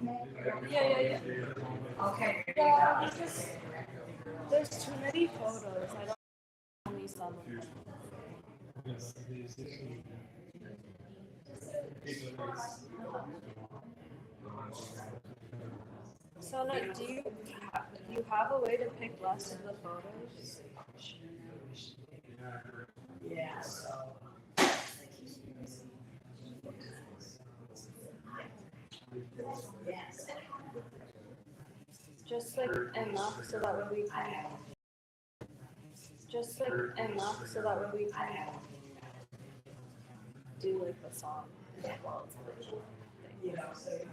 Yeah. Okay. Yeah, because there's too many photos. I don't only some of them. Sona, do you have a way to pick less of the photos? Yeah. Just like enough so that way we can. Just like enough so that way we can do like the song as well as the visual thing.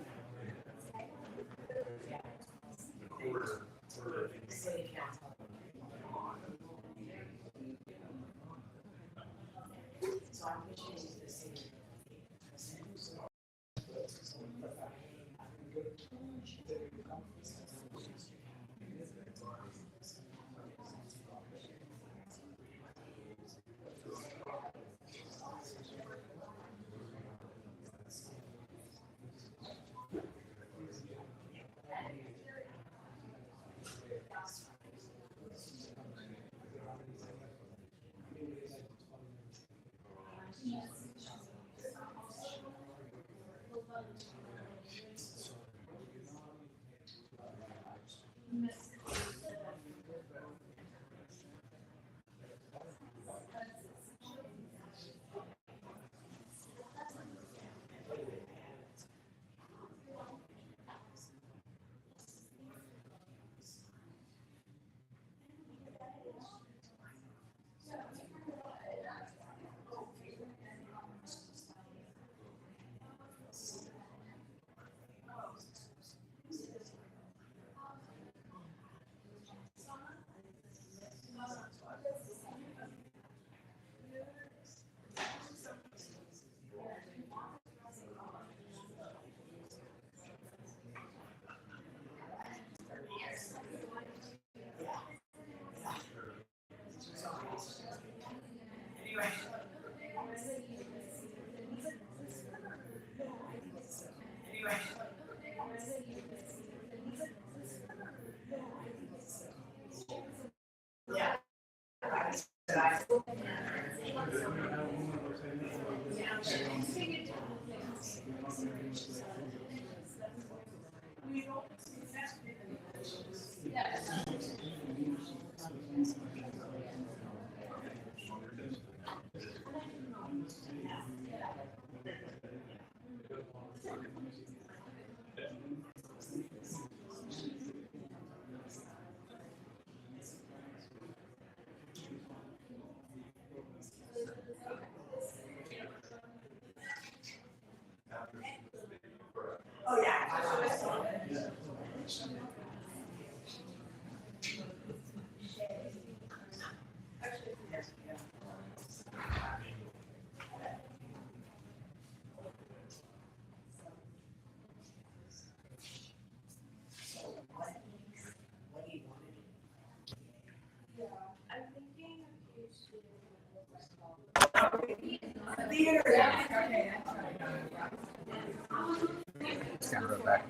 Camera back.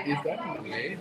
Is that in the way?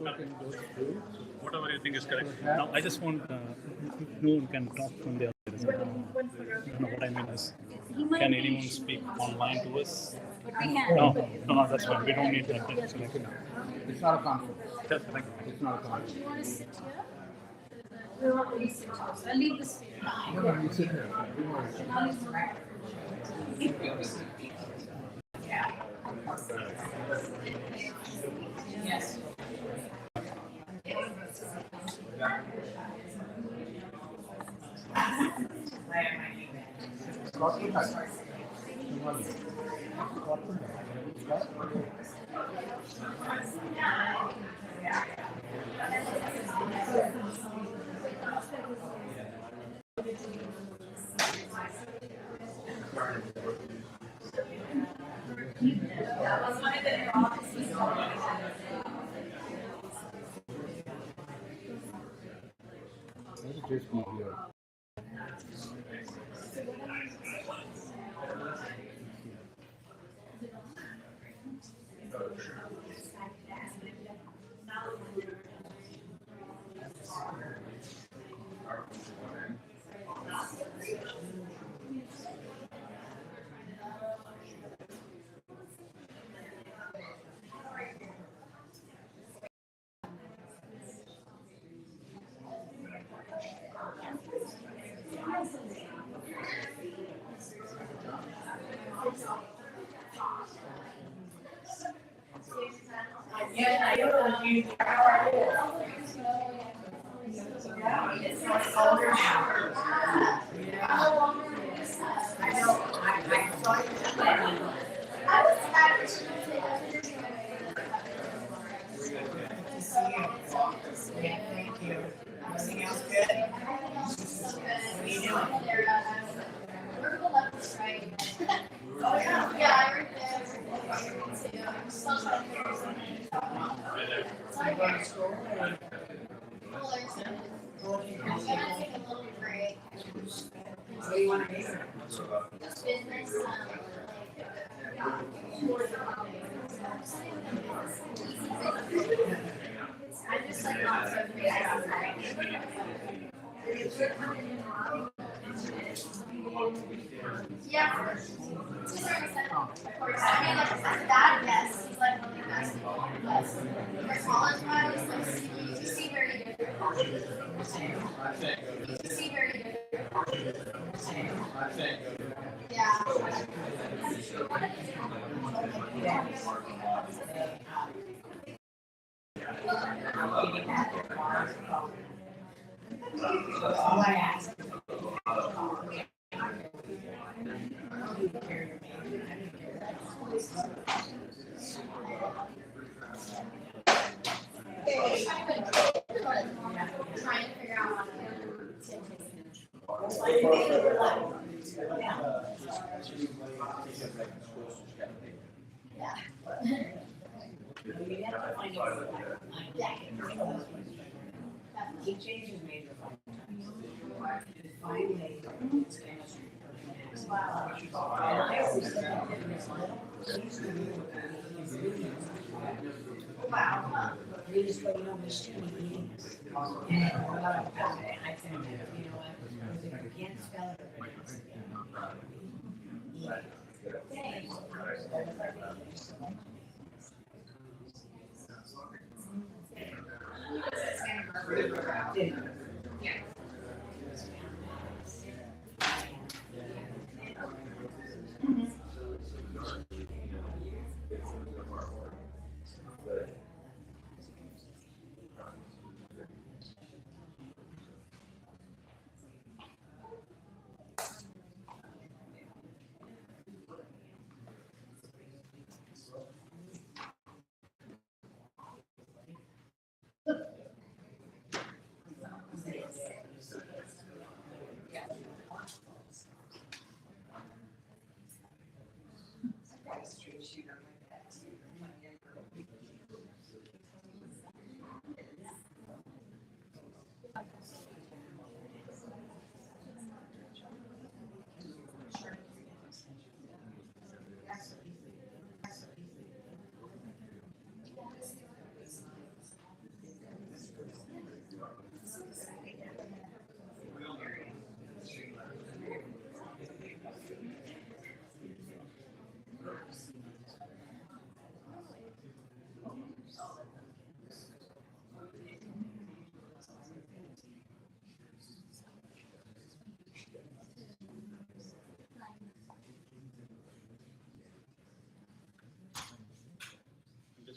can go through. Whatever you think is correct. Now, I just want no one can talk from the other side. What I mean is, can anyone speak online to us? No, that's fine. We don't need that. It's not a conflict. That's fine. It's not a conflict. You want to sit here? We want to sit here. I'll leave the space. No, you sit here. Yes. Just be here.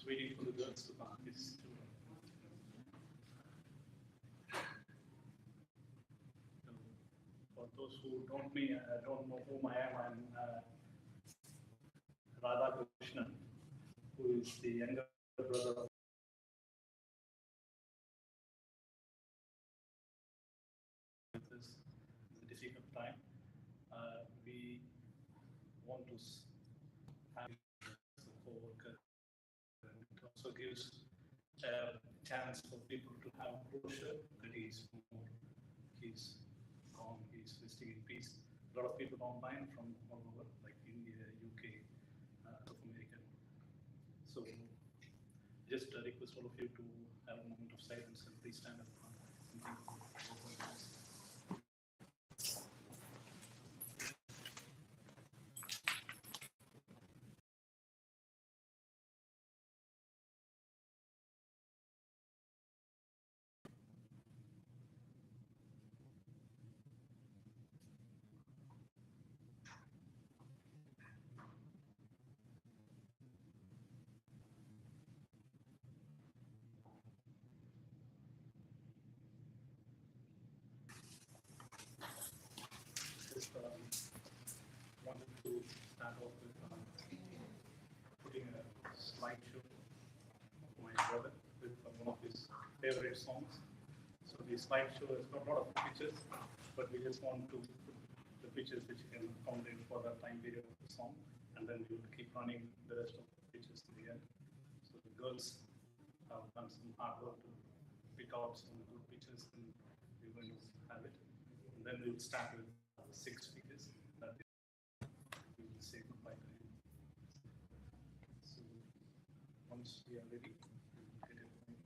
just waiting for the girls to come. For those who don't know whom I am, I'm Radha Krishnan, who is the younger brother of this. It's a difficult time. We want to have a co-worker, and it also gives a chance for people to have closure that he's gone, he's resting in peace. A lot of people online from all over, like India, UK, South America. So just request all of you to have a moment of silence and please stand up and think about this. Just wanted to start off with putting a slideshow of my brother with one of his favorite songs. So the slideshow has got a lot of pictures, but we just want to put the pictures which can accommodate for that time period of the song, and then we will keep running the rest of the pictures to the end. So the girls have done some hard work to pick out some good pictures, and we're going to have it. And then we will start with 6 speakers that we will say goodbye to him. So once we are ready, we will get it going.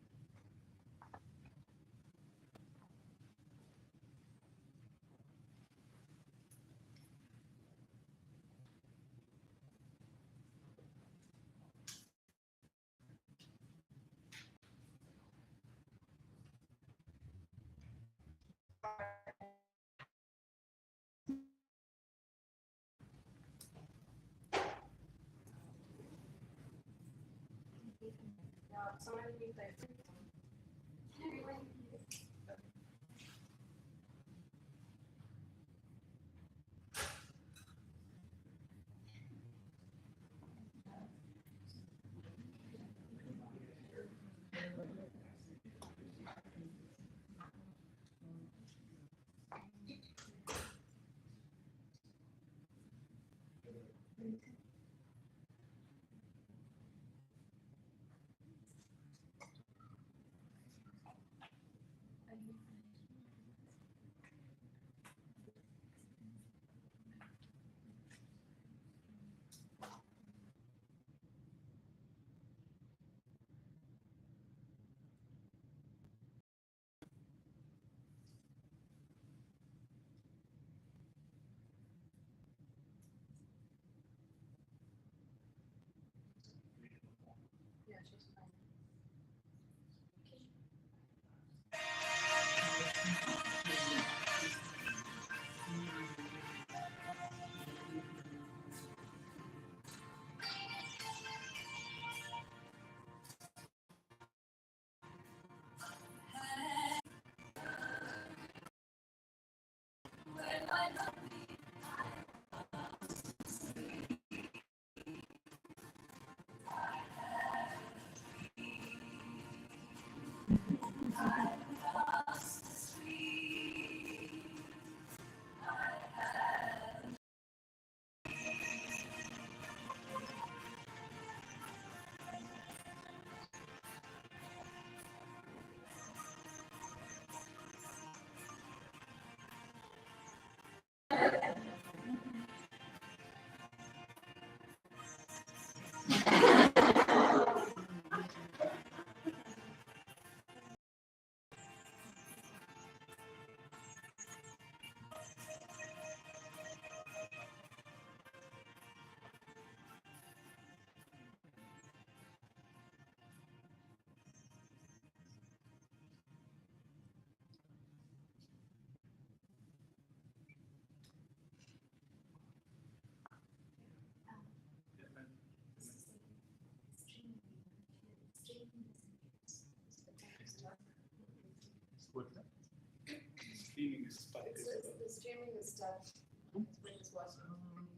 streaming the stuff. When he's watching,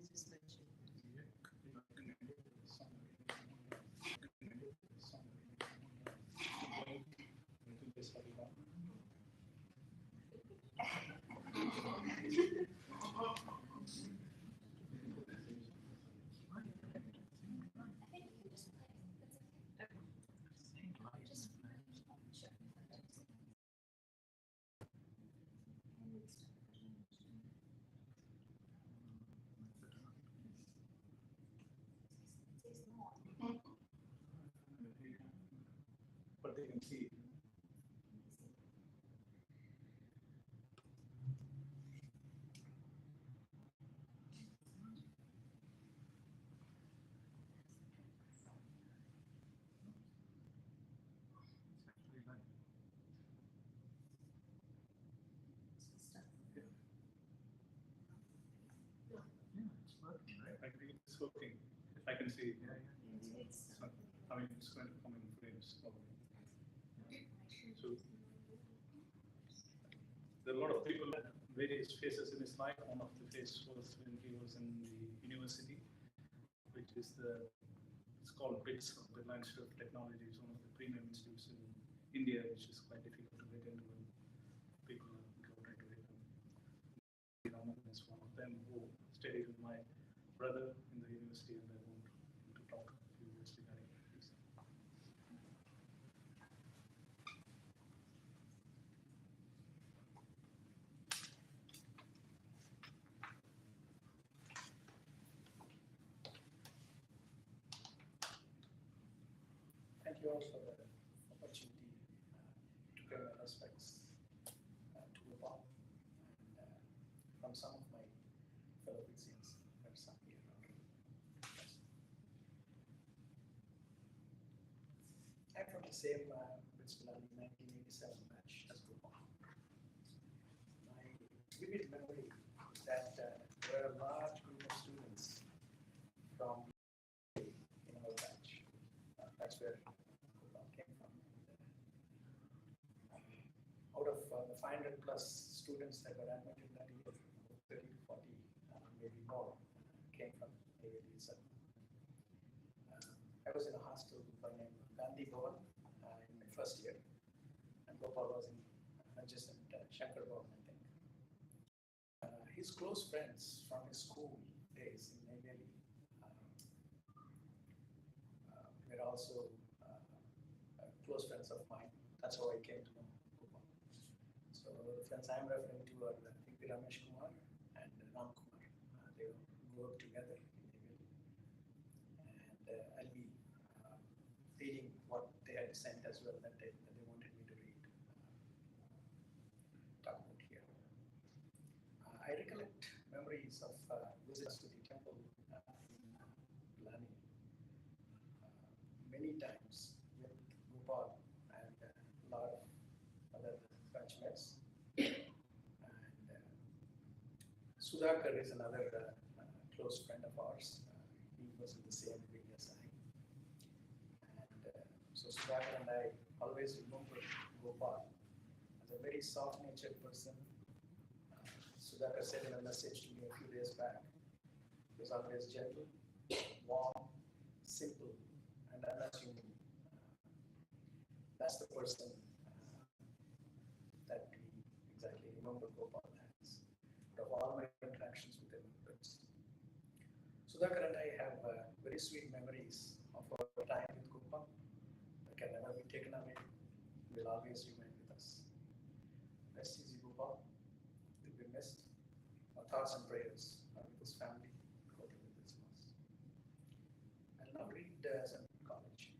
he just mentioned. But they can see. I think it's working. If I can see. So, I mean, it's going to come in frames probably. So there are a lot of people, various phases in his life. One of the phases was when he was in the university, which is it's called BITS, the Institute of Technology. It's one of the premium institutes in India, which is quite difficult to get into, and people go into it. Hare Ram is one of them who studied with my brother in the university, and I want to talk a few words regarding this. Thank you all for the opportunity to pay my respects to Gopal and from some of my fellow Vizians that are some here. I'm from the same Pittsburgh 1987 batch as Gopal. My vivid memory is that there were a large group of students from in our batch. That's where Gopal came from. Out of the 500 plus students that were admitted that year, 30 to 40, maybe more, came from AVL itself. I was in a hostel by name Gandhi Bhavan in my first year, and Gopal was in adjacent Shankar Bhavan, I think. His close friends from his school days in Neyveli were also close friends of mine. That's how I came to know Gopal. So the friends I'm referring to are I think Ramesh Kumar and Ram Kumar. They grew up together in Neyveli. And I'll be reading what they had sent as well that they wanted me to read, talk about here. I recollect memories of visits to the temple in Lani many times with Gopal and a lot of other batchmates. And Sudhakar is another close friend of ours. He was in the same wing as I. And so Sudhakar and I always remember Gopal as a very soft-natured person. Sudhakar said in a message to me a few days back, he was always gentle, warm, simple, and unassuming. That's the person that we exactly remember Gopal as. Out of all my interactions with him, Sudhakar and I have very sweet memories of our time with Gopal that can never be taken away. Will always remain with us. Rest easy, Gopal. Will be missed. Our thoughts and prayers are with his family. Go to this loss. I'll now read some college.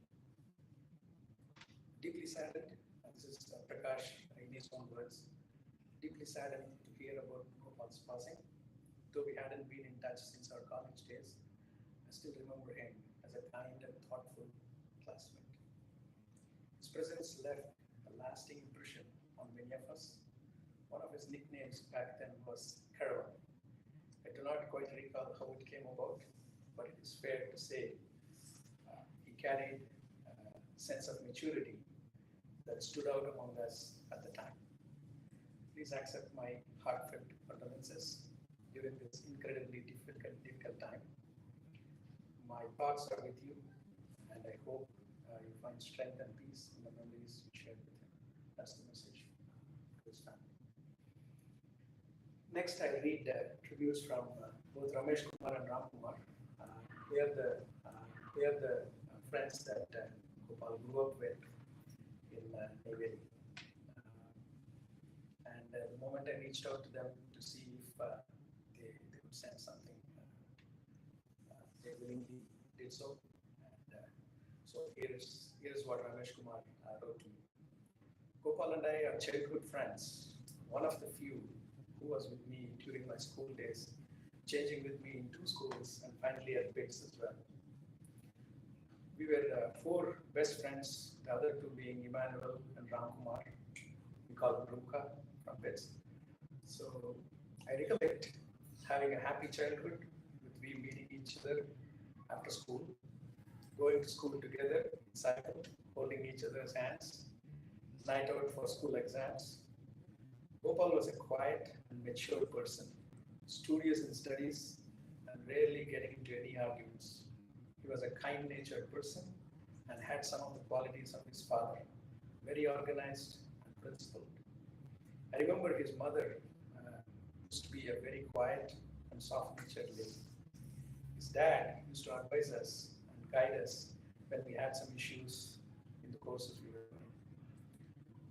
Deeply saddened, and this is Prakash in his own words, deeply saddened to hear about Gopal's passing. Though we hadn't been in touch since our college days, I still remember him as a kind and thoughtful classmate. His presence left a lasting impression on many of us. One of his nicknames back then was Caravan. I do not quite recall how it came about, but it is fair to say he carried a sense of maturity that stood out among us at the time. Please accept my heartfelt condolences during this incredibly difficult time. My thoughts are with you, and I hope you find strength and peace in the memories you shared with him. That's the message for his family. Next, I read tributes from both Ramesh Kumar and Ram Kumar. They are the friends that Gopal grew up with in Neyveli. And the moment I reached out to them to see if they could send something, they willingly did so. And so here's what Ramesh Kumar wrote to me. Gopal and I are childhood friends, one of the few who was with me during my school days, changing with me in 2 schools and finally at BITS as well. We were 4 best friends, the other 2 being Emmanuel and Ram Kumar. We call him Rumka from BITS. So I recollect having a happy childhood with we meeting each other after school, going to school together, cycle, holding each other's hands, night out for school exams. Gopal was a quiet and mature person, studious in studies and rarely getting into any arguments. He was a kind-natured person and had some of the qualities of his father, very organized and principled. I remember his mother used to be a very quiet and soft-natured lady. His dad used to advise us and guide us when we had some issues in the courses we were doing.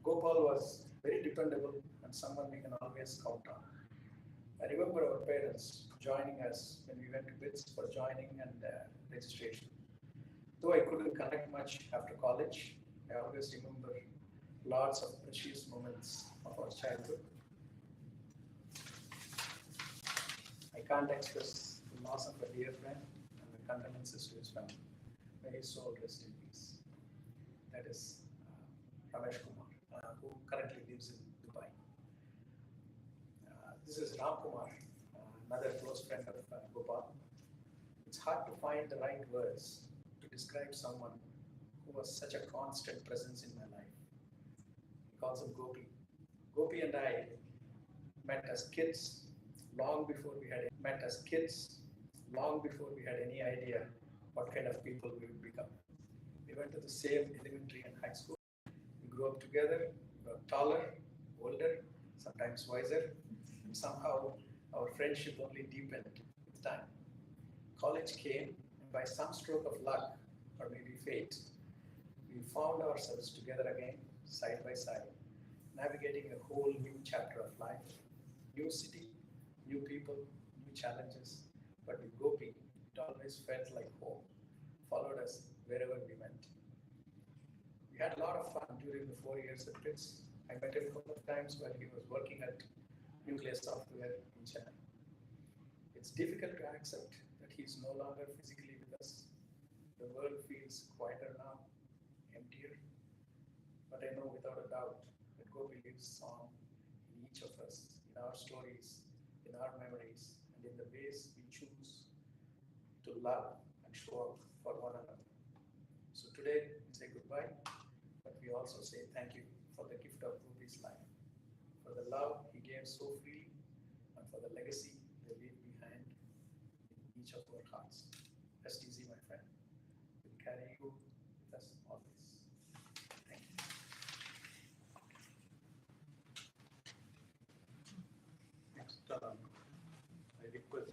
Gopal was very dependable and someone we can always count on. I remember our parents joining us when we went to BITS for joining and registration. Though I couldn't connect much after college, I always remember lots of precious moments of our childhood. I can't express the loss of a dear friend and the condolences to his family. May his soul rest in peace. That is Ramesh Kumar, who currently lives in Dubai. This is Ram Kumar, another close friend of Gopal. It's hard to find the right words to describe someone who was such a constant presence in my life. He calls him Gopi. Gopi and I met as kids long before we had any idea what kind of people we would become. We went to the same elementary and high school. We grew up together. We were taller, older, sometimes wiser, and somehow our friendship only deepened with time. College came, and by some stroke of luck, or maybe fate, we found ourselves together again, side by side, navigating a whole new chapter of life. New city, new people, new challenges, but with Gopi, it always felt like home, followed us wherever we went. We had a lot of fun during the 4 years at BITS. I met him a couple of times while he was working at Nuclear Software in Chennai. It's difficult to accept that he's no longer physically with us. The world feels quieter now, emptier, but I know without a doubt that Gopi lives on in each of us, in our stories, in our memories, and in the ways we choose to love and show up for one another. So today we say goodbye, but we also say thank you for the gift of Gopi's life, for the love he gave so freely, and for the legacy they leave behind in each of our hearts. Rest easy, my friend. We'll carry you with us always. Thank you. Next, I request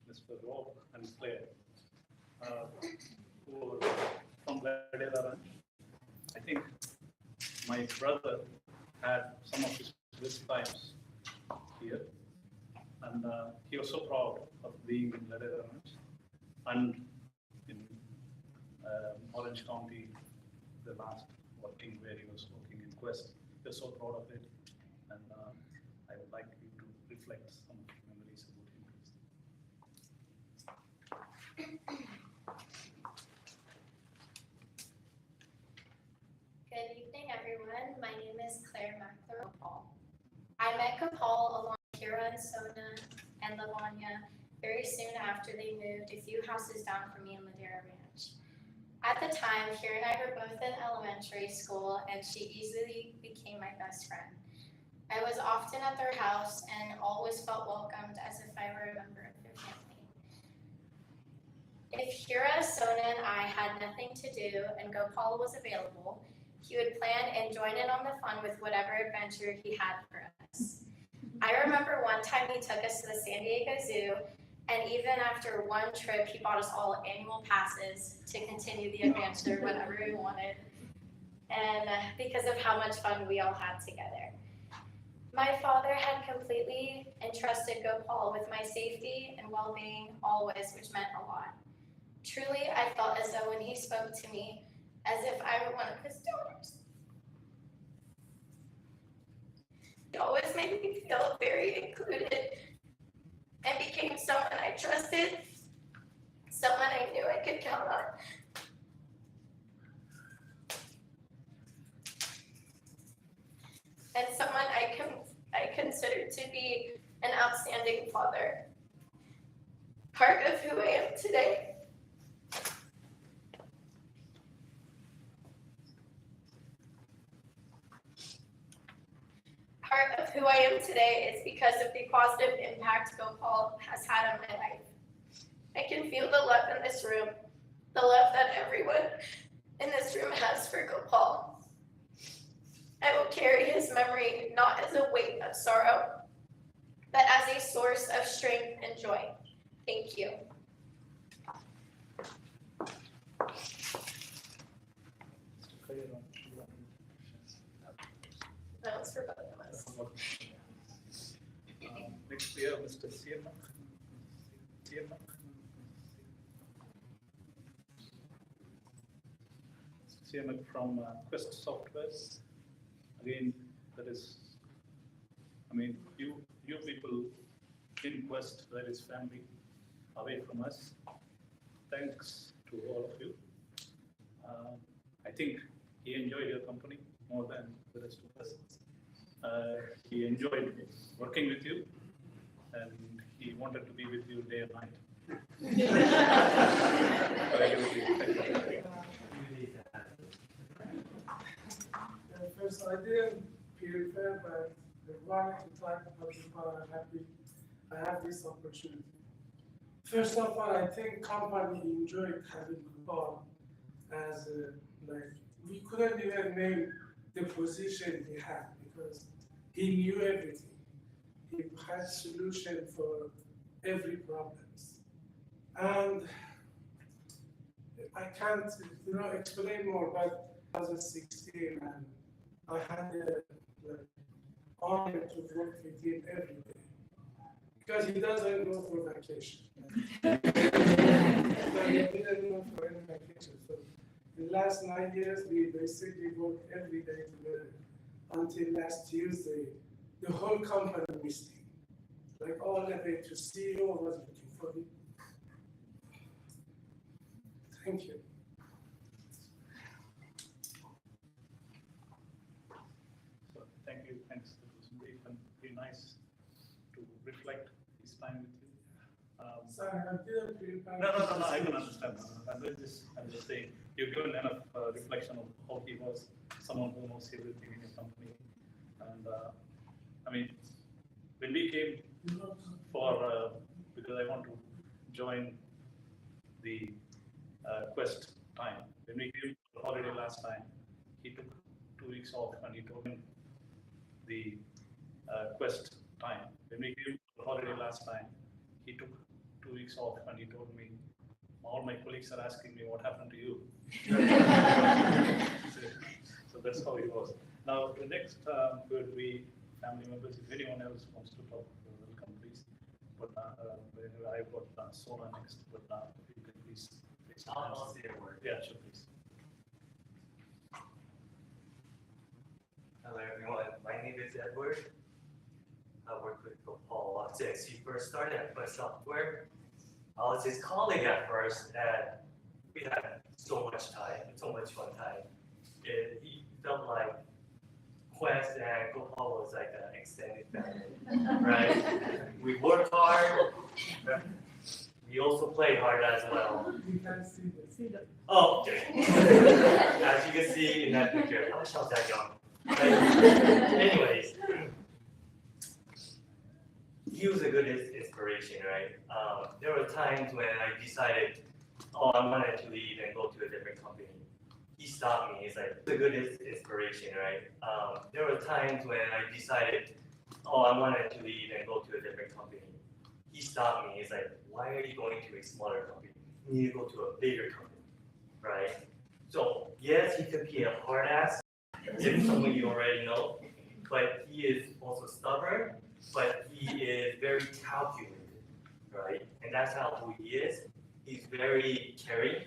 Mr. Rob and Claire, who are from Ladera. I think my brother had some of his best times here, and he was so proud of being in Ladera and in Orange County, the last working where he was working in Quest. He was so proud of it, and I would like you to reflect some memories about him. Good evening, everyone. My name is Claire Gopal. I met Gopal along with Heera and Sona and Lavanya very soon after they moved a few houses down from me in Ladera Ranch. At the time, Heera and I were both in elementary school, and she easily became my best friend. I was often at their house and always felt welcomed as if I were a member of their family. If Heera, Sona, and I had nothing to do and Gopal was available, he would plan and join in on the fun with whatever adventure he had for us. I remember one time he took us to the San Diego Zoo, and even after one trip, he bought us all annual passes to continue the adventure whenever we wanted, and because of how much fun we all had together. My father had completely entrusted Gopal with my safety and well-being always, which meant a lot. Truly, I felt as though when he spoke to me, as if I were one of his daughters. He always made me feel very included and became someone I trusted, someone I knew I could count on. And someone I considered to be an outstanding father. Part of who I am today. Part of who I am today is because of the positive impact Gopal has had on my life. I can feel the love in this room, the love that everyone in this room has for Gopal. I will carry his memory not as a weight of sorrow, but as a source of strength and joy. Thank you. That was for both of us. Next we have Mr. Sona. Sona from Quest Softwares. Again, that is, you people in Quest, that is family away from us. Thanks to all of you. I think he enjoyed your company more than the rest of us. He enjoyed working with you, and he wanted to be with you day and night. First, I didn't prepare, but I wanted to talk about Gopal. I'm happy I have this opportunity. First of all, I think company enjoyed having Gopal as we couldn't even name the position he had because he knew everything. He had solution for every problems. And I can't, explain more, but 2016, and I had the honor to work with him every day because he doesn't go for vacation. So he didn't go for any vacation. So in the last 9 years, we basically worked every day together until last Tuesday. The whole company missed him. Like all the way to CEO was looking for him. Thank you. So thank you. Thanks. It was brief and very nice to reflect this time with you. Sorry, I didn't prepare. No. I can understand. I'm just saying you've given enough reflection of how he was, someone who knows everything in your company, and when we came for because I want to join the Quest time. When we came for holiday last time, he took 2 weeks off and he told me the Quest time. When we came for holiday last time, he took 2 weeks off and he told me, all my colleagues are asking me what happened to you. So that's how it was. Now the next would be family members. If anyone else wants to talk, welcome please. But I've got Sona next, but you can please. I'll say a word. Yeah, sure, please. Hello everyone, my name is Edward. I work with Gopal since he first started at Quest Software. I was his colleague at first, and we had so much time, so much fun time. He felt like Quest and Gopal was like an extended family, right? We worked hard. We also played hard as well. You can see this. Oh, okay. As you can see in that picture, I wish I was that young. Anyways, he was a good inspiration, right? There were times when I decided, oh, I wanted to leave and go to a different company. He stopped me. He's like, it's a good inspiration, right? There were times when I decided, oh, I wanted to leave and go to a different company. He stopped me. He's like, why are you going to a smaller company? You need to go to a bigger company, right? So yes, he could be a hard ass, if someone you already know, but he is also stubborn, but he is very calculated, right? And that's how who he is. He's very caring,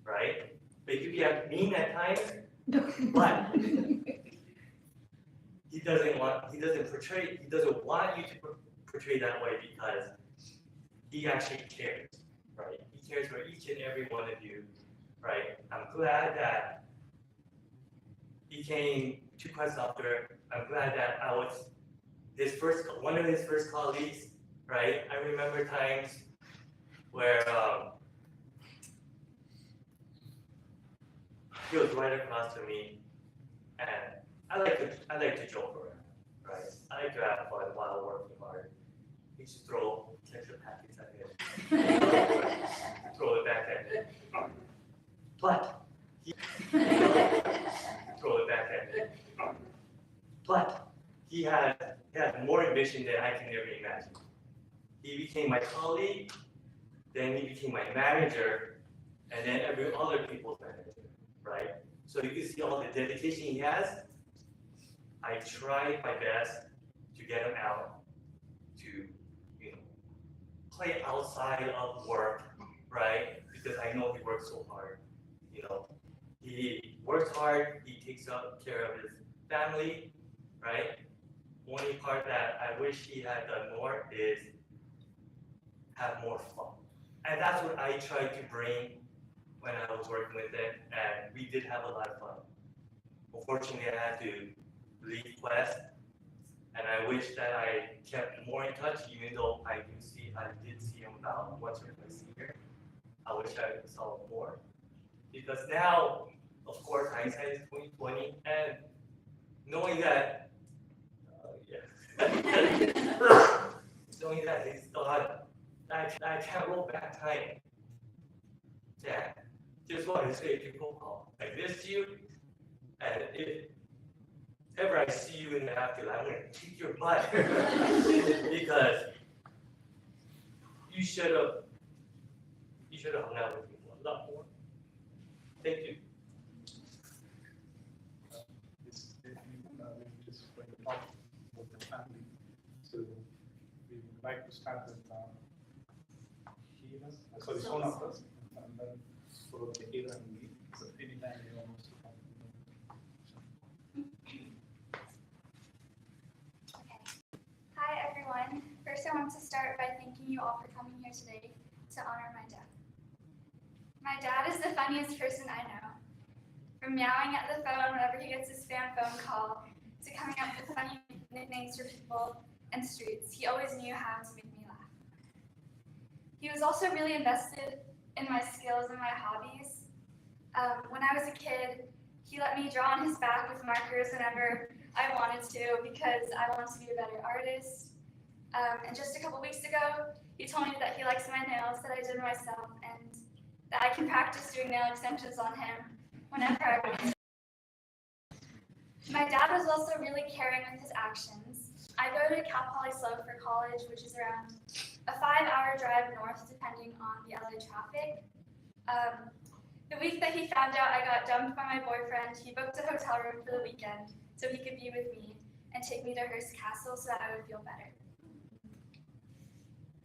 right? But he could be mean at times, but he doesn't want you to portray that way because he actually cares, right? He cares for each and every one of you, right? I'm glad that he came to Quest after. I'm glad that I was one of his first colleagues, right? I remember times where he was right across from me, and I like to joke around, right? I like to have fun while working hard. He used to throw ketchup packets at me, throw it back at me, but throw it back at me. But he had more ambition than I can ever imagine. He became my colleague, then he became my manager, and then every other people's manager, right? So you can see all the dedication he has. I try my best to get him out to, play outside of work, right? Because I know he works so hard. He works hard. He takes care of his family, right? Only part that I wish he had done more is have more fun. And that's what I tried to bring when I was working with him, and we did have a lot of fun. Unfortunately, I had to leave Quest, and I wish that I kept more in touch, even though I did see him about once or twice a year. I wish I saw more. Because now, of course, hindsight is 2020, and knowing that knowing that he's thought I can't roll back time. Dad, just want to say to Gopal, I miss you, and if ever I see you in the afterlife, I'm gonna kick your butt because you should have hung out with me a lot more. Thank you. This evening, we're just going to talk about the family. So we would like to start with Heera, Sona first, and then follow the Heera and me. So anytime you want us to talk. Hi everyone. First I want to start by thanking you all for coming here today to honor my dad. My dad is the funniest person I know. From meowing at the phone whenever he gets his spam phone call, to coming up with funny nicknames for people and streets, he always knew how to make me laugh. He was also really invested in my skills and my hobbies. When I was a kid, he let me draw on his back with markers whenever I wanted to because I wanted to be a better artist. And just a couple weeks ago, he told me that he likes my nails that I did myself and that I can practice doing nail extensions on him whenever I want to. My dad was also really caring with his actions. I go to Cal Poly Sloan for college, which is around a 5-hour drive north depending on the LA traffic. The week that he found out I got dumped by my boyfriend, he booked a hotel room for the weekend so he could be with me and take me to Hearst Castle so that I would feel better.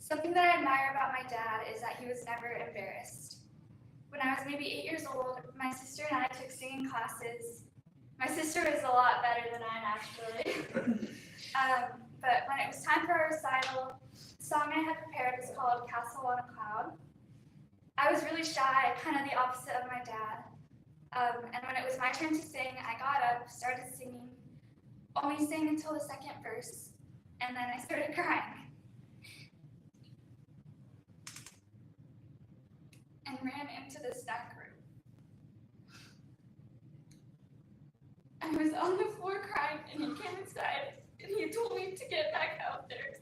Something that I admire about my dad is that he was never embarrassed. When I was maybe 8 years old, my sister and I took singing classes. My sister is a lot better than I am actually. But when it was time for our recital, the song I had prepared was called Castle on a Cloud. I was really shy, kind of the opposite of my dad. And when it was my turn to sing, I got up, started singing, only sang until the second verse, and then I started crying. And ran into the snack room. I was on the floor crying, and he came inside, and he told me to get back out there.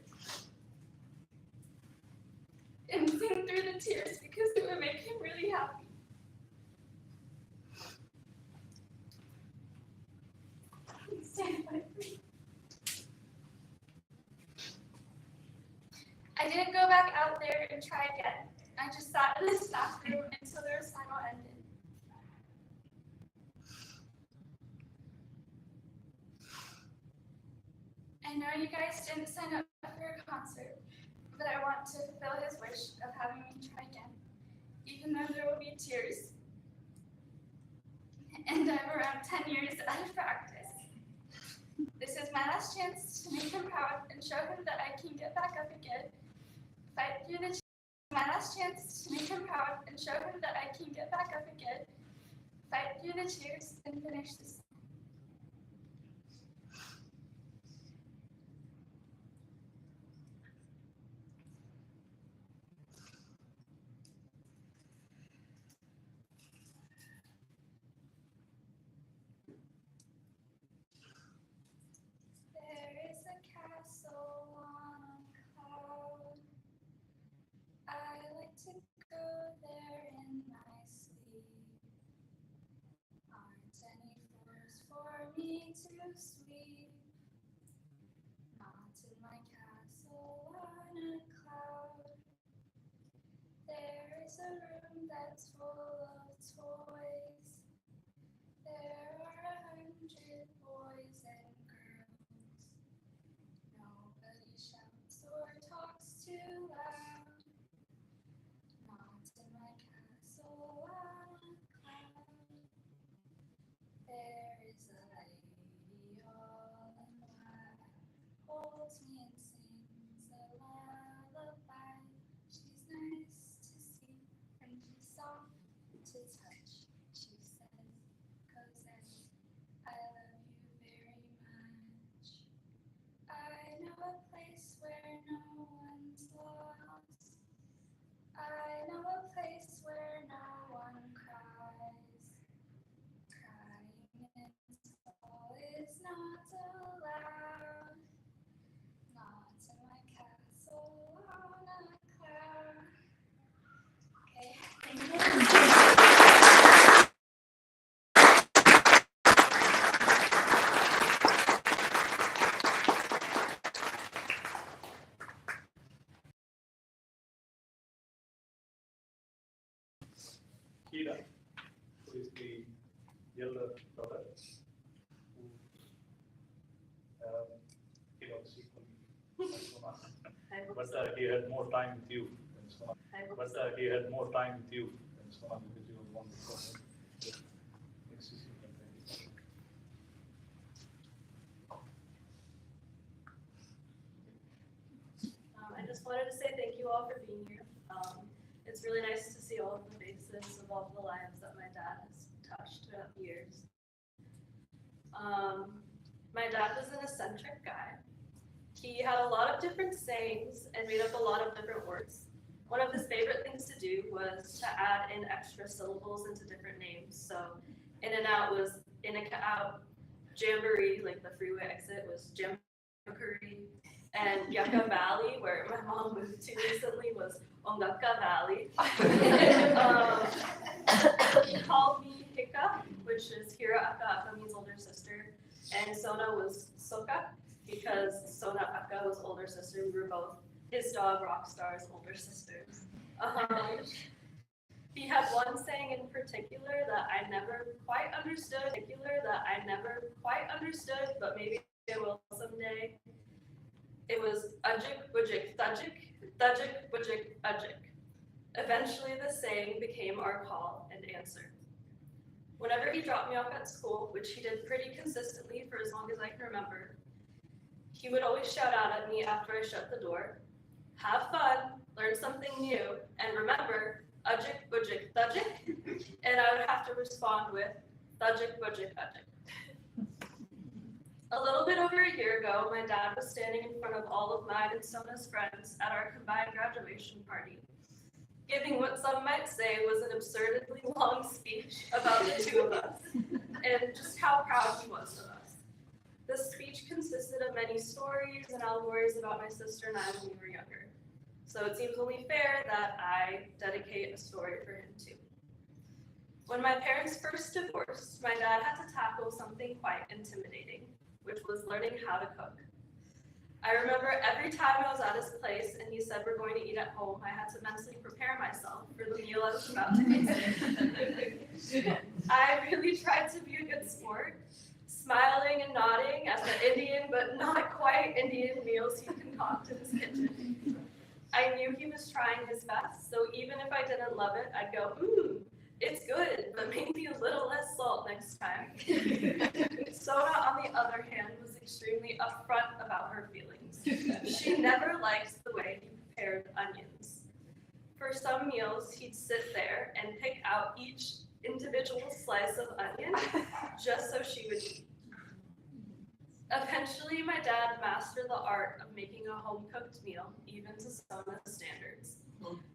through the tears because it would make him really happy. Stand by me. I didn't go back out there and try again. I just sat in the staff room until the recital ended. I know you guys didn't sign up for a concert, but I want to fulfill his wish of having me try again, even though there will be tears. And I'm around 10 years out of practice. This is my last chance to make him proud and show him that I can get back up again. Fight through the my last chance to make him proud and show him that I can get back up again. Fight through the tears and finish this. There is a castle on a cloud. I like to go there in my sleep. Aren't any floors for me to sweep? Not in my castle on a cloud. There is a room that's full of toys. There are 100 boys and girls. Nobody shouts or talks too loud. Not in my castle on a cloud. There is a lady all in black, holds me and sings a lullaby. She's nice to see and she's soft to touch. She says, "Cosette, I love you very much." I know a place where no one's lost. I know a place where no one cries. Crying in school is not allowed. Not in my castle on a cloud. Okay, thank you. Heera, who is the elder daughter, who he was equally like Sona, but he had more time with you than Sona. But he had more time with you than Sona because you were one before. I just wanted to say thank you all for being here. It's really nice to see all of the faces of all the lives that my dad has touched throughout the years. My dad was an eccentric guy. He had a lot of different sayings and made up a lot of different words. One of his favorite things to do was to add in extra syllables into different names. So in and out was in and out. Jamboree, like the freeway exit, was Jamboree. And Yucca Valley, where my mom moved to recently, was Ongaka Valley. He called me Hika, which is Heera Aka. Aka means older sister. And Sona was Soka, because Sona Aka was older sister. We were both his dog Rockstar's older sisters. He had one saying in particular that I never quite understood, but maybe I will someday. It was Ajik Bujik Thajik, Thajik Bujik Ajik. Eventually the saying became our call and answer. Whenever he dropped me off at school, which he did pretty consistently for as long as I can remember, he would always shout out at me after I shut the door, "Have fun, learn something new, and remember, Ajik Bujik Thajik," and I would have to respond with, "Thajik Bujik Ajik." A little bit over a year ago, my dad was standing in front of all of mine and Sona's friends at our combined graduation party, giving what some might say was an absurdly long speech about the two of us, and just how proud he was of us. The speech consisted of many stories and allegories about my sister and I when we were younger. So it seems only fair that I dedicate a story for him too. When my parents first divorced, my dad had to tackle something quite intimidating, which was learning how to cook. I remember every time I was at his place and he said we're going to eat at home, I had to mentally prepare myself for the meal I was about to eat. I really tried to be a good sport, smiling and nodding at the Indian but not quite Indian meals he concocted in his kitchen. I knew he was trying his best, so even if I didn't love it, I'd go, ooh, it's good, but maybe a little less salt next time. Sona, on the other hand, was extremely upfront about her feelings. She never liked the way he prepared onions. For some meals, he'd sit there and pick out each individual slice of onion just so she would eat. Eventually, my dad mastered the art of making a home-cooked meal, even to Sona's standards.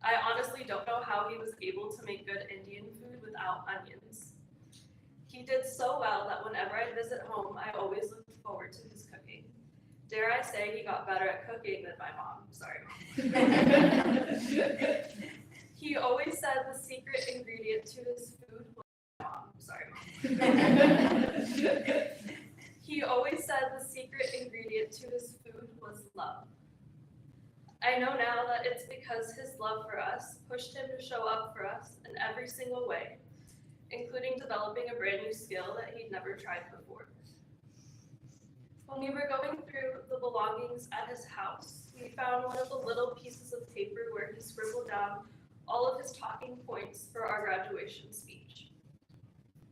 I honestly don't know how he was able to make good Indian food without onions. He did so well that whenever I'd visit home, I always looked forward to his cooking. Dare I say he got better at cooking than my mom, sorry. He always said the secret ingredient to his food was my mom, sorry. He always said the secret ingredient to his food was love. I know now that it's because his love for us pushed him to show up for us in every single way, including developing a brand new skill that he'd never tried before. When we were going through the belongings at his house, we found one of the little pieces of paper where he scribbled down all of his talking points for our graduation speech.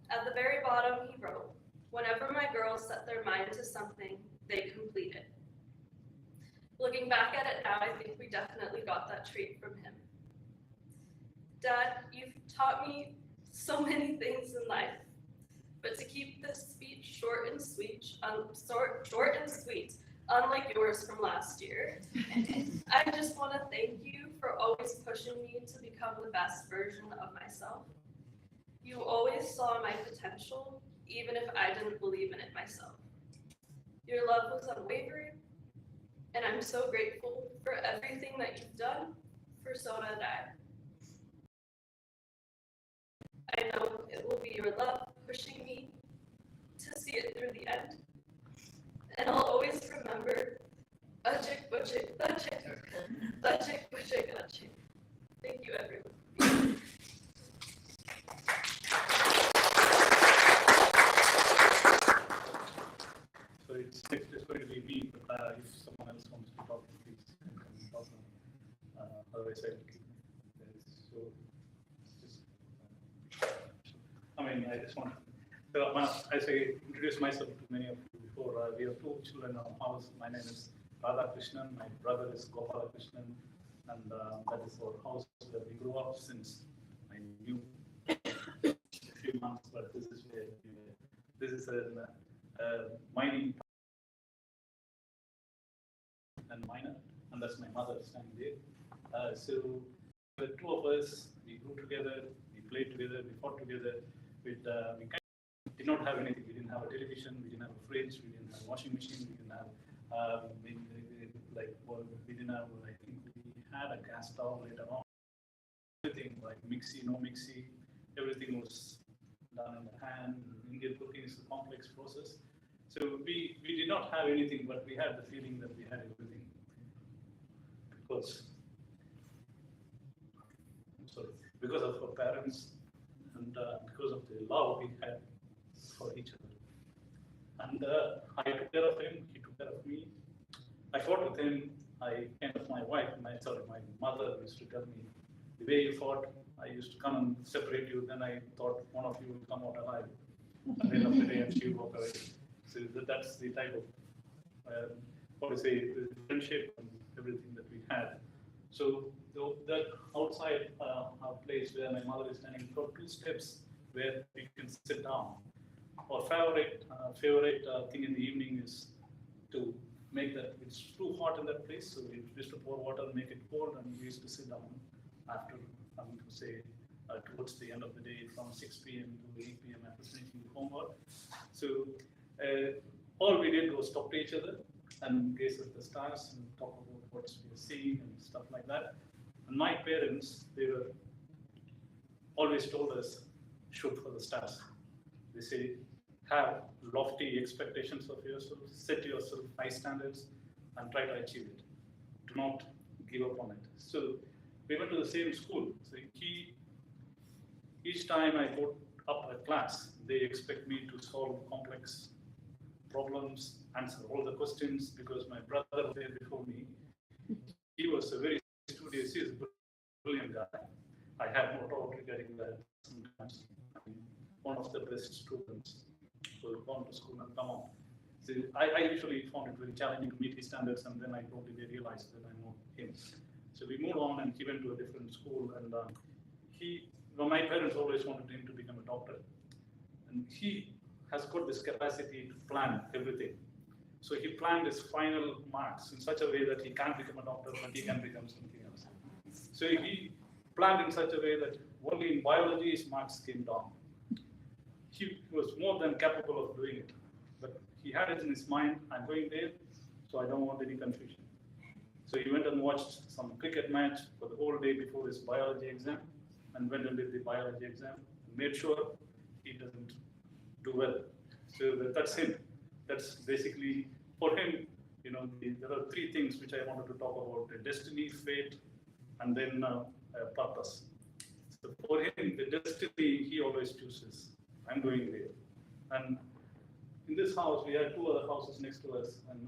At the very bottom, he wrote, "Whenever my girls set their mind to something, they complete it." Looking back at it now, I think we definitely got that trait from him. Dad, you've taught me so many things in life, but to keep this speech short and sweet, unlike yours from last year, I just want to thank you for always pushing me to become the best version of myself. You always saw my potential, even if I didn't believe in it myself. Your love was unwavering, and I'm so grateful for everything that you've done for Sona and I know it will be your love pushing me to see it through the end. And I'll always remember, Ajik, Bajik, Ajik, Ajik, Bajik, Ajik. Thank you, everyone. So it's next is going to be me, but if someone else wants to talk, please come and talk. Otherwise, I will keep this. So, just, I mean, I just want to, as I introduced myself to many of you before, we have two children in our house. My name is Radha Krishnan, my brother is Gopal Krishnan, and that is our house where we grew up since I knew a few months, but this is where we were. This is a mining and miner, and that's my mother standing there. So the two of us, we grew together, we played together, we fought together. We kind of did not have anything. We didn't have a television, we didn't have a fridge, we didn't have a washing machine, we didn't have we didn't have. I think we had a gas stove later on. Everything like mixie, no mixie, everything was done in the hand. Indian cooking is a complex process. So we did not have anything, but we had the feeling that we had everything because of our parents and because of the love we had for each other. And I took care of him, he took care of me. I fought with him. My mother used to tell me, the way you fought, I used to come and separate you, then I thought one of you would come out alive. At the end of the day, and she would walk away. So that's the type of, the friendship and everything that we had. So that outside our place where my mother is standing, for 2 steps where we can sit down. Our favorite thing in the evening is to make that, it's too hot in that place, so we used to pour water and make it cold, and we used to sit down after, towards the end of the day from 6 p.m. to 8 p.m. after finishing homework. So all we did was talk to each other and gaze at the stars and talk about what we're seeing and stuff like that. And my parents, they were always told us, shoot for the stars. They say, have lofty expectations of yourself, set yourself high standards, and try to achieve it. Do not give up on it. So we went to the same school. So each time I go up a class, they expect me to solve complex problems, answer all the questions, because my brother was there before me. He was a very studious, he's a brilliant guy. I have no doubt regarding that sometimes. One of the best students who have gone to school and come on. So I usually found it very challenging to meet his standards, and then I totally realized that I know him. So we moved on, and he went to a different school, and my parents always wanted him to become a doctor. And he has got this capacity to plan everything. So he planned his final marks in such a way that he can't become a doctor, but he can become something else. So he planned in such a way that only in biology his marks came down. He was more than capable of doing it, but he had it in his mind, I'm going there, so I don't want any confusion. So he went and watched some cricket match for the whole day before his biology exam, and went and did the biology exam, and made sure he doesn't do well. So that's him. That's basically, for him, there are three things which I wanted to talk about: the destiny, fate, and then purpose. So for him, the destiny, he always chooses, I'm going there. And in this house, we had two other houses next to us, and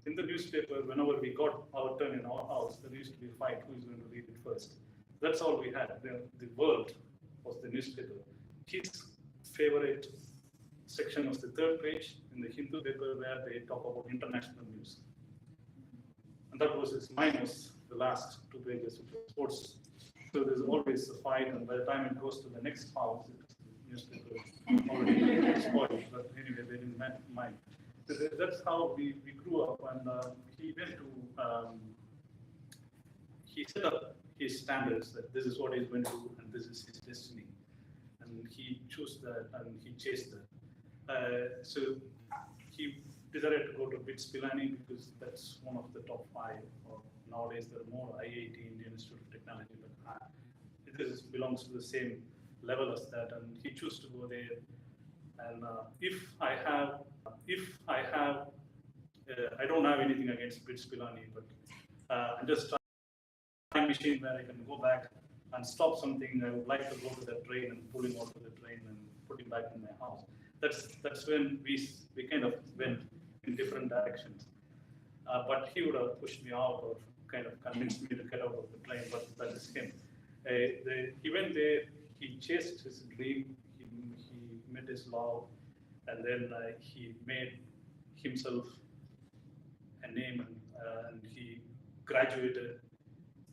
in the newspaper, whenever we got our turn in our house, there used to be a fight, who is going to read it first. That's all we had. The world was the newspaper. His favorite section was the third page in the Hindu paper, where they talk about international news. And that was mine was the last 2 pages, which was sports. So there's always a fight, and by the time it goes to the next house, the newspaper already spoiled. But anyway, they didn't mind. So that's how we grew up, and he went to, he set up his standards that this is what he's going to do, and this is his destiny. And he chose that, and he chased that. So he decided to go to BITS Pilani because that's one of the top 5. Or nowadays there are more IIT, Indian Institute of Technology, but this belongs to the same level as that, and he chose to go there. And if I don't have anything against BITS Pilani, but I'm just trying time machine where I can go back and stop something. I would like to go to that train and pull him out of the train and put him back in my house. That's when we kind of went in different directions. But he would have pushed me out or kind of convinced me to get out of the train, but that is him. He went there, he chased his dream, he met his love, and then he made himself a name, and he graduated.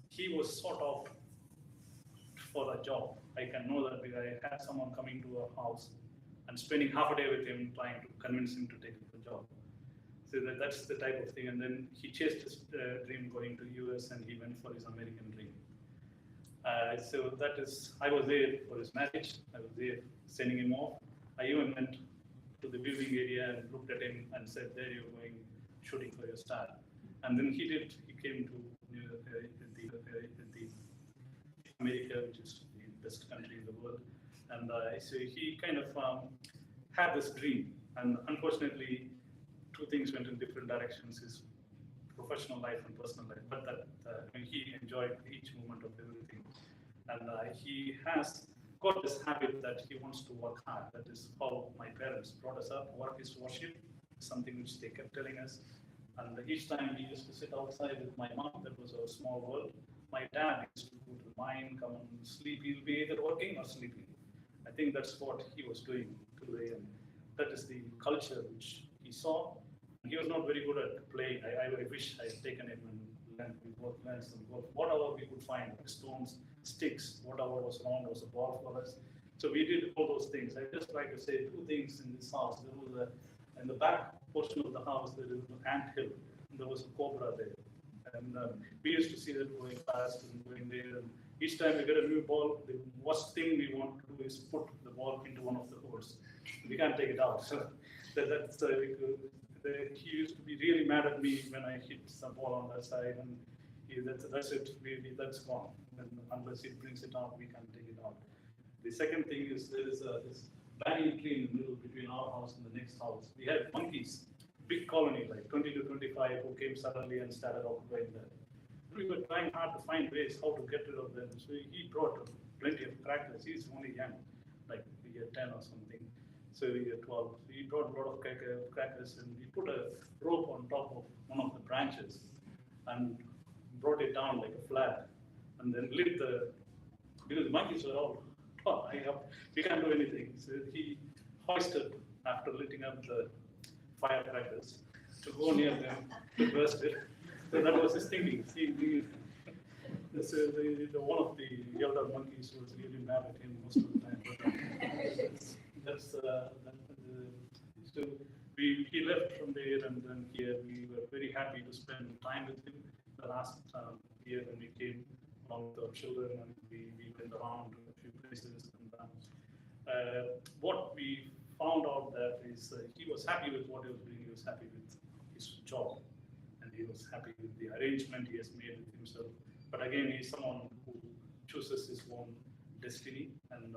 He was sort of for a job. I can know that because I had someone coming to our house and spending half a day with him, trying to convince him to take the job. So that's the type of thing. And then he chased his dream going to US, and he went for his American dream. So that is, I was there for his marriage. I was there sending him off. I even went to the building area and looked at him and said, there you're going shooting for your star. And then he came to the America, which is the best country in the world. And so he kind of had this dream. And unfortunately, 2 things went in different directions, his professional life and personal life. But he enjoyed each moment of everything. And he has got this habit that he wants to work hard. That is how my parents brought us up. Work is worship, something which they kept telling us. And each time we used to sit outside with my mom, that was our small world. My dad used to go to the mine, come and sleep. He'll be either working or sleeping. I think that's what he was doing today. And that is the culture which he saw. He was not very good at playing. I wish I had taken him and learned some golf. Whatever we could find, like stones, sticks, whatever was around was a ball for us. So we did all those things. I just like to say 2 things in this house. There was in the back portion of the house, there is an ant hill. And there was a cobra there. And we used to see that going past and going there. And each time we get a new ball, the worst thing we want to do is put the ball into one of the holes. We can't take it out. So he used to be really mad at me when I hit some ball on that side, and that's it, that's gone. And unless he brings it out, we can't take it out. The second thing is there is this banyan tree in the middle between our house and the next house. We had monkeys, big colony, like 20 to 25, who came suddenly and started occupying that. We were trying hard to find ways how to get rid of them. So he brought plenty of crackers. He's only young, like year 10 or something. So year 12. So he brought a lot of crackers, and he put a rope on top of one of the branches and brought it down like a flag, and then lit because the monkeys were all high up, we can't do anything. So he hoisted, after lighting up the firecrackers, to go near them to burst it. So that was his thinking. One of the elder monkeys was really mad at him most of the time. So he left from there, and then here we were very happy to spend time with him. The last year when we came along with our children, and we went around to a few places. And what we found out that is he was happy with what he was doing. He was happy with his job, and he was happy with the arrangement he has made with himself. But again, he's someone who chooses his own destiny, and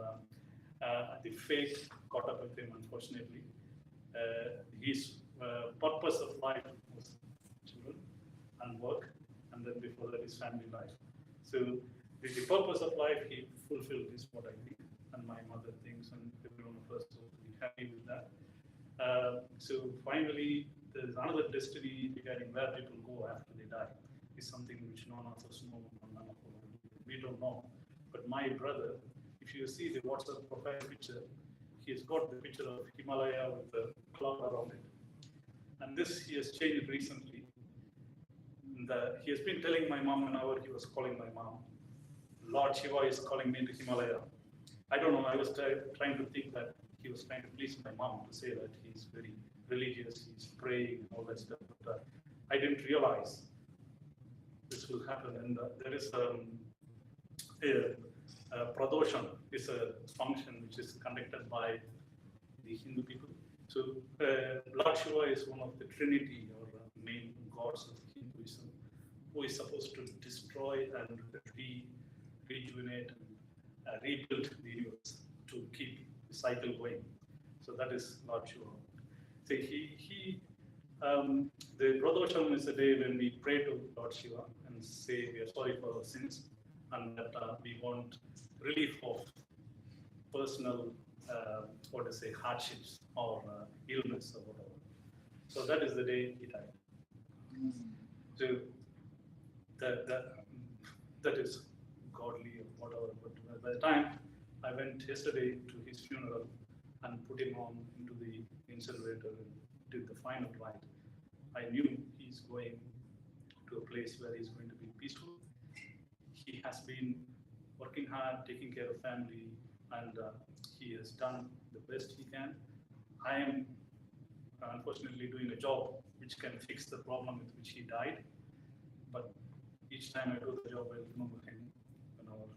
the fate caught up with him, unfortunately. His purpose of life was children and work, and then before that his family life. So the purpose of life, he fulfilled, is what I think, and my mother thinks, and every one of us will be happy with that. So finally, there's another destiny regarding where people go after they die. Is something which none of us know, none of us we don't know. But my brother, if you see the WhatsApp profile picture, he has got the picture of Himalaya with the cloud around it. And this he has changed recently. He has been telling my mom whenever he was calling my mom, Lord Shiva is calling me to Himalaya. I don't know, I was trying to think that he was trying to please my mom to say that he's very religious, he's praying and all that stuff. But I didn't realize this will happen. And there is Pradosham is a function which is conducted by the Hindu people. So Lord Shiva is one of the Trinity or main gods of Hinduism, who is supposed to destroy and rejuvenate and rebuild the universe to keep the cycle going. So that is Lord Shiva. So the Pradosham is a day when we pray to Lord Shiva and say we are sorry for our sins, and that we want relief of personal, hardships or illness or whatever. So that is the day he died. So that is godly or whatever. But by the time I went yesterday to his funeral and put him on into the incinerator and did the final rite, I knew he's going to a place where he's going to be peaceful. He has been working hard, taking care of family, and he has done the best he can. I am unfortunately doing a job which can fix the problem with which he died, but each time I do the job, I remember him. Whenever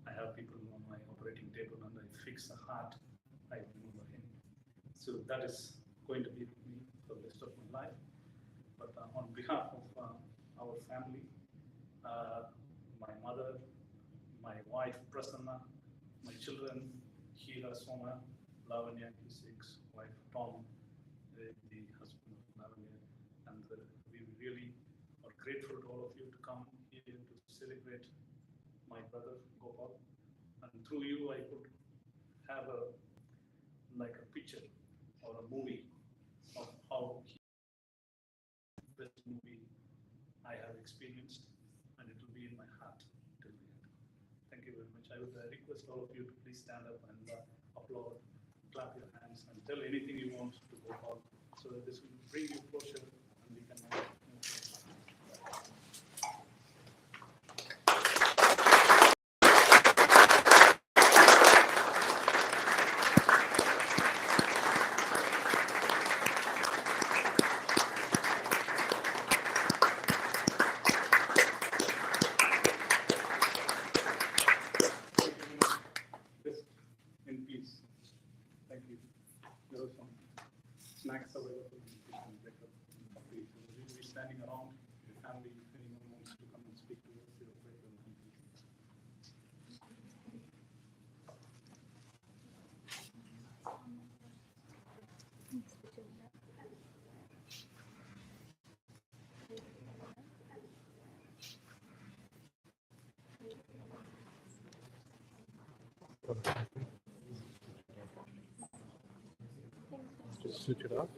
I have people on my operating table and I fix a heart, I remember him. So that is going to be with me for the rest of my life. But on behalf of our family, my mother, my wife Prasanna, my children, Heera, Sona, Lavanya, his ex-wife, Tom, the husband of Lavanya, and we really are grateful to all of you to come here to celebrate my brother Gopal. And through you, I could have a picture or a movie of how best movie I have experienced, and it will be in my heart till the end. Thank you very much. I would request all of you to please stand up and applaud, clap your hands, and tell anything you want to Gopal, so that this will bring you closer and we can move forward. In peace. Thank you. There are some snacks available. Just switch it off.